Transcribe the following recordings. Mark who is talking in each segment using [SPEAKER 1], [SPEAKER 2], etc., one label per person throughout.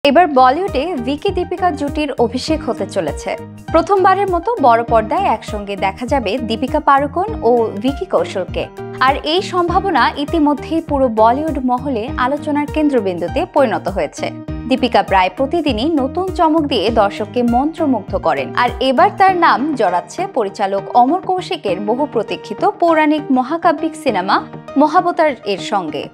[SPEAKER 1] এবার বলিউডে ভিকি দীপিকা জুটির অভিষেক হতে চলেছে। প্রথমবারের মতো বড় পর্দায় একসঙ্গে দেখা যাবে দীপিকা পাড়ুকোন ও ভিকি কৌশলকে। আর এই সম্ভাবনা ইতিমধ্যেই পুরো বলিউড মহলে আলোচনার কেন্দ্রবিন্দুতে পরিণত হয়েছে। দীপিকা প্রায় প্রতিদিনই নতুন চমক দিয়ে দর্শককে মন্ত্রমুগ্ধ করেন, আর এবার তার নাম জড়াচ্ছে পরিচালক অমর কৌশিকের বহু প্রতীক্ষিত পৌরাণিক মহাকাব্যিক সিনেমা মহাবতার এর সঙ্গে।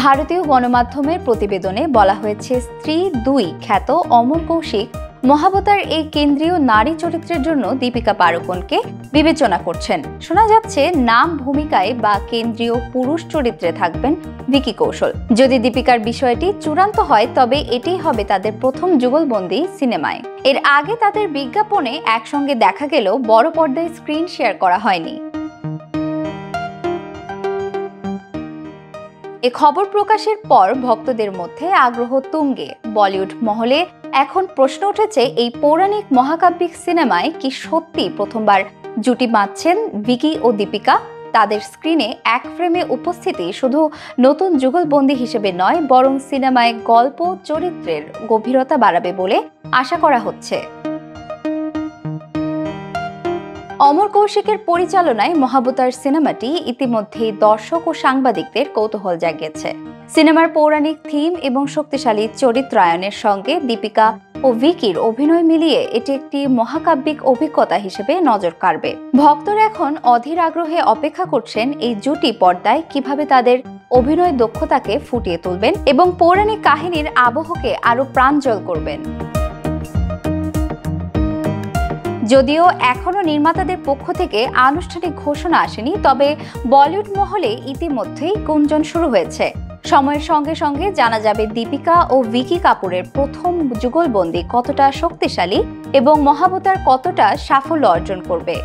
[SPEAKER 1] ভারতীয় গণমাধ্যমের প্রতিবেদনে বলা হয়েছে, স্ত্রী ২ খ্যাত অমর কৌশিক মহাবতার এই কেন্দ্রীয় নারী চরিত্রের জন্য দীপিকা পাড়ুকোনকে বিবেচনা করছেন। শোনা যাচ্ছে নাম ভূমিকায় বা কেন্দ্রীয় পুরুষ চরিত্রে থাকবেন ভিকি কৌশল। যদি দীপিকার বিষয়টি চূড়ান্ত হয় তবে এটিই হবে তাদের প্রথম যুগলবন্দি সিনেমায়। এর আগে তাদের বিজ্ঞাপনে একসঙ্গে দেখা গেলেও বড় পর্দায় স্ক্রিন শেয়ার করা হয়নি। এ খবর প্রকাশের পর ভক্তদের মধ্যে আগ্রহ তুঙ্গে। বলিউড মহলে এখন প্রশ্ন উঠেছে, এই পৌরাণিক মহাকাব্যিক সিনেমায় কি সত্যি প্রথমবার জুটি বাঁধছেন ভিকি ও দীপিকা? তাদের স্ক্রিনে এক ফ্রেমে উপস্থিতি শুধু নতুন যুগলবন্দি হিসেবে নয়, বরং সিনেমায় গল্প চরিত্রের গভীরতা বাড়াবে বলে আশা করা হচ্ছে। অমর কৌশিকের পরিচালনায় মহাবতার সিনেমাটি ইতিমধ্যেই দর্শক ও সাংবাদিকদের কৌতূহল জাগিয়েছে। সিনেমার পৌরাণিক থিম এবং শক্তিশালী চরিত্রায়নের সঙ্গে দীপিকা ও ভিকির অভিনয় মিলিয়ে এটি একটি মহাকাব্যিক অভিজ্ঞতা হিসেবে নজর কাড়বে। ভক্তরা এখন অধীর আগ্রহে অপেক্ষা করছেন এই জুটি পর্দায় কিভাবে তাদের অভিনয় দক্ষতাকে ফুটিয়ে তুলবেন এবং পৌরাণিক কাহিনীর আবহকে আরো প্রাঞ্জল করবেন। যদিও এখনো নির্মাতাদের পক্ষ থেকে আনুষ্ঠানিক ঘোষণা আসেনি, তবে বলিউড মহলে ইতিমধ্যেই গুঞ্জন শুরু হয়েছে। সময়ের সঙ্গে সঙ্গে জানা যাবে দীপিকা ও ভিকি কাপুরের প্রথম যুগলবন্দি কতটা শক্তিশালী এবং মহাবতার কতটা সাফল্য অর্জন করবে।